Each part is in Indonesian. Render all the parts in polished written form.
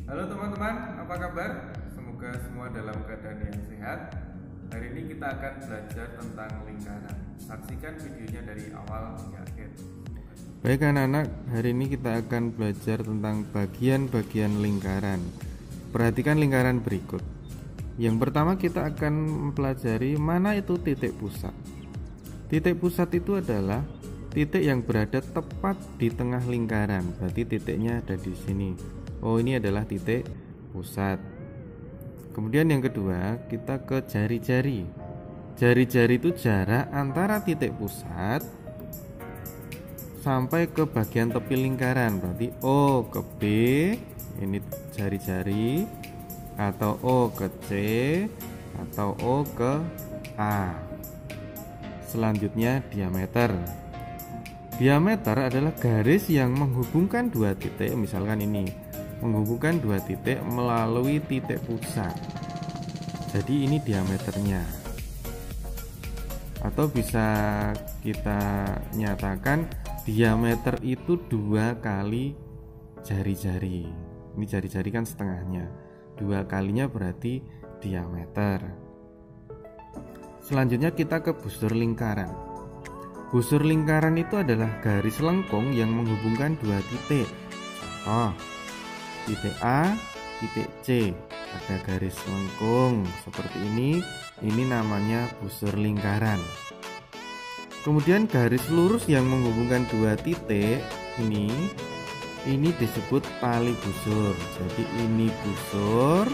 Halo teman-teman, apa kabar? Semoga semua dalam keadaan yang sehat. Hari ini kita akan belajar tentang lingkaran. Saksikan videonya dari awal hingga akhir. Baik anak-anak, hari ini kita akan belajar tentang bagian-bagian lingkaran. Perhatikan lingkaran berikut. Yang pertama kita akan mempelajari mana itu titik pusat. Titik pusat itu adalah titik yang berada tepat di tengah lingkaran. Berarti titiknya ada di sini. Oh, ini adalah titik pusat. Kemudian yang kedua, kita ke jari-jari. Jari-jari itu jarak antara titik pusat sampai ke bagian tepi lingkaran. Berarti O ke B, ini jari-jari, atau O ke C, atau O ke A. Selanjutnya diameter. Diameter adalah garis yang menghubungkan dua titik, misalkan ini menghubungkan dua titik melalui titik pusat. Jadi ini diameternya. Atau bisa kita nyatakan diameter itu 2 kali jari-jari. Ini jari-jari kan setengahnya. 2 kalinya berarti diameter. Selanjutnya kita ke busur lingkaran. Busur lingkaran itu adalah garis lengkung yang menghubungkan dua titik. Contoh, titik A, titik C. Ada garis lengkung seperti ini namanya busur lingkaran. Kemudian garis lurus yang menghubungkan dua titik ini disebut tali busur. Jadi ini busur,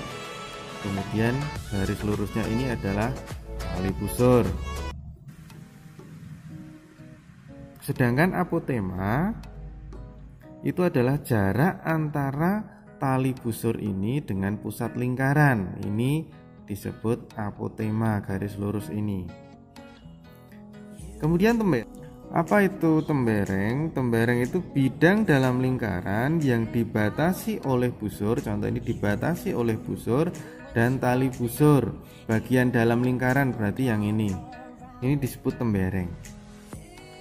kemudian garis lurusnya ini adalah tali busur. Sedangkan apotema itu adalah jarak antara tali busur ini dengan pusat lingkaran. Ini disebut apotema, garis lurus ini. Kemudian tembereng. Apa itu tembereng? Tembereng itu bidang dalam lingkaran yang dibatasi oleh busur. Contoh ini dibatasi oleh busur dan tali busur. Bagian dalam lingkaran berarti yang ini. Ini disebut tembereng.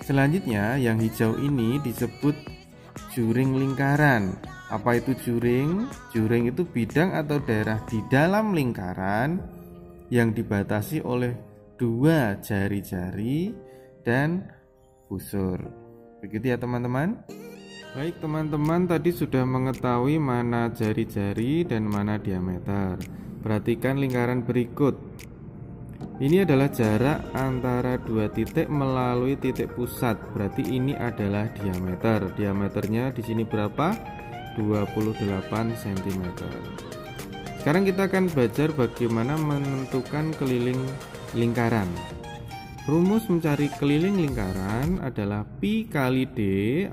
Selanjutnya yang hijau ini disebut juring lingkaran. Apa itu juring? Juring itu bidang atau daerah di dalam lingkaran yang dibatasi oleh dua jari-jari dan busur. Begitu ya teman-teman. Baik teman-teman, tadi sudah mengetahui mana jari-jari dan mana diameter. Perhatikan lingkaran berikut. Ini adalah jarak antara dua titik melalui titik pusat. Berarti ini adalah diameter. Diameternya di sini berapa? 28 cm. Sekarang kita akan belajar bagaimana menentukan keliling lingkaran. Rumus mencari keliling lingkaran adalah pi kali d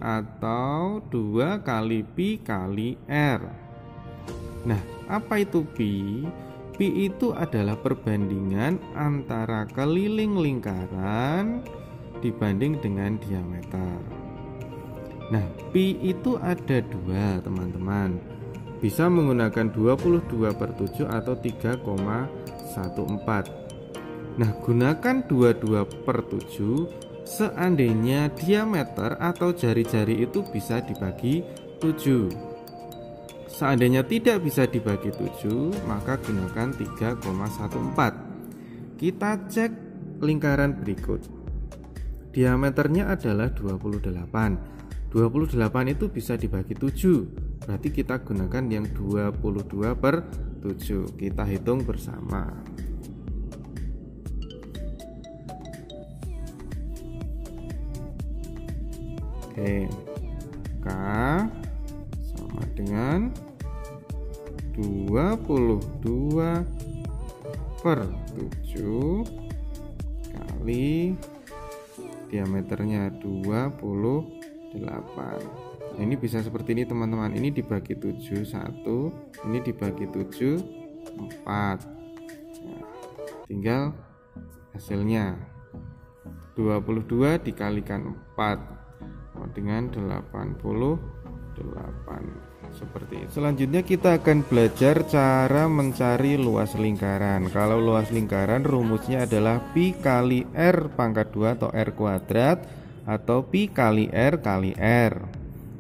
atau 2 kali pi kali r. Nah, apa itu pi? Pi itu adalah perbandingan antara keliling lingkaran dibanding dengan diameter. Nah, pi itu ada 2 teman-teman. Bisa menggunakan 22/7 atau 3,14. Nah, gunakan 22/7 seandainya diameter atau jari-jari itu bisa dibagi 7. Seandainya tidak bisa dibagi 7, maka gunakan 3,14. Kita cek lingkaran berikut. Diameternya adalah 28. 28 itu bisa dibagi 7. Berarti kita gunakan yang 22/7. Kita hitung bersama. Oke. K sama dengan 22/7 kali diameternya 28. Nah, ini bisa seperti ini teman-teman. Ini dibagi 7 1, ini dibagi 7 4. Nah, tinggal hasilnya 22 dikalikan 4 dengan 88. Seperti itu. Selanjutnya kita akan belajar cara mencari luas lingkaran. Kalau luas lingkaran rumusnya adalah pi kali r pangkat 2 atau r kuadrat atau pi kali r kali r.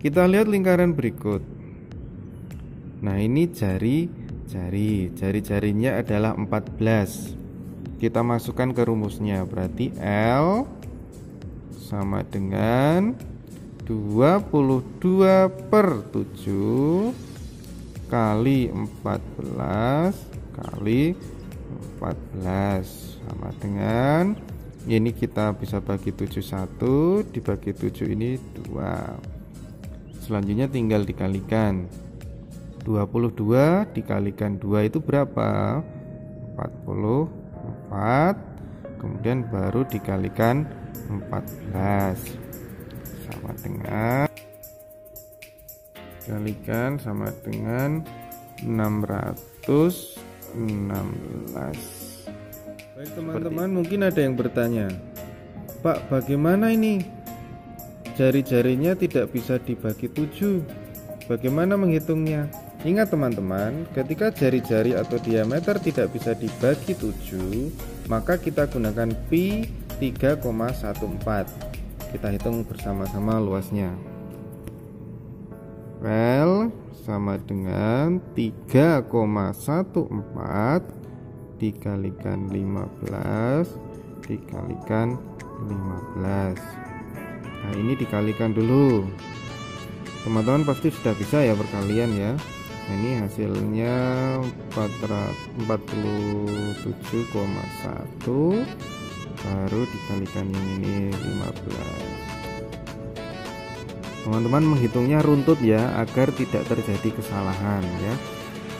Kita lihat lingkaran berikut. Nah ini jari-jarinya adalah 14. Kita masukkan ke rumusnya, berarti L sama dengan 22/7 kali 14 kali 14 sama dengan, ini kita bisa bagi 71, dibagi 7 ini 2. Selanjutnya tinggal dikalikan. 22 dikalikan 2 itu berapa? 44. Kemudian baru dikalikan 14 sama dengan, dikalikan sama dengan 616. Baik teman-teman, mungkin ada yang bertanya, Pak, bagaimana ini jari-jarinya tidak bisa dibagi 7, bagaimana menghitungnya? Ingat teman-teman, ketika jari-jari atau diameter tidak bisa dibagi 7, maka kita gunakan pi 3,14. Kita hitung bersama-sama luasnya. L sama dengan 3,14 dikalikan 15 dikalikan 15. Nah ini dikalikan dulu. Teman-teman pasti sudah bisa ya perkalian ya. Nah, ini hasilnya 47,1 baru dikalikan yang ini 15. Teman-teman menghitungnya runtut ya, agar tidak terjadi kesalahan ya.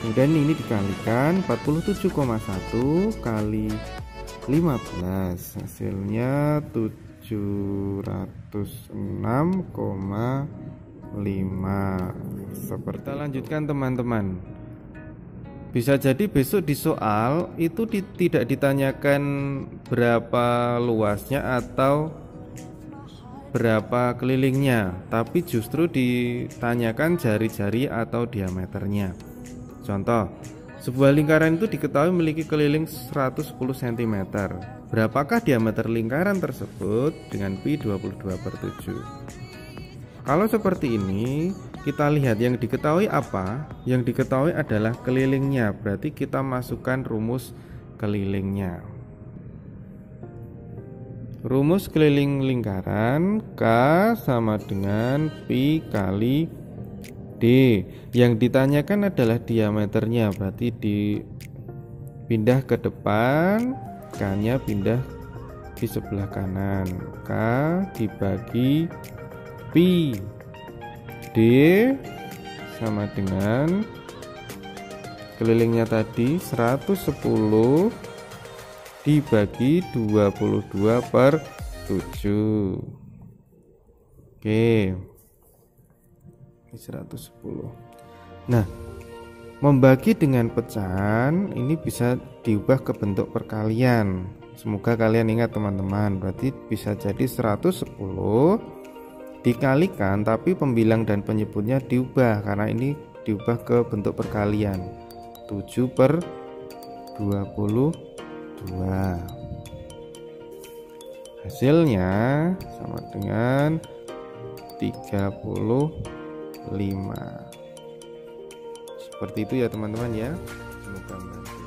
Kemudian ini dikalikan 47,1 kali 15, hasilnya 706,5. Seperti kita lanjutkan teman-teman. Bisa jadi besok di soal itu tidak ditanyakan berapa luasnya atau berapa kelilingnya, tapi justru ditanyakan jari-jari atau diameternya. Contoh, sebuah lingkaran itu diketahui memiliki keliling 110 cm. Berapakah diameter lingkaran tersebut dengan pi 22/7? Kalau seperti ini, kita lihat yang diketahui apa? Yang diketahui adalah kelilingnya, berarti kita masukkan rumus kelilingnya. Rumus keliling lingkaran K sama dengan pi kali D. Yang ditanyakan adalah diameternya, berarti dipindah ke depan, K-nya pindah di sebelah kanan. K dibagi pi. D sama dengan kelilingnya tadi 110 dibagi 22/7. Oke, ini 110. Nah, membagi dengan pecahan ini bisa diubah ke bentuk perkalian. Semoga kalian ingat teman-teman, berarti bisa jadi 110 dikalikan, tapi pembilang dan penyebutnya diubah karena ini diubah ke bentuk perkalian, 7/22. Hasilnya sama dengan 35. Seperti itu ya teman-teman ya. Semoga membantu.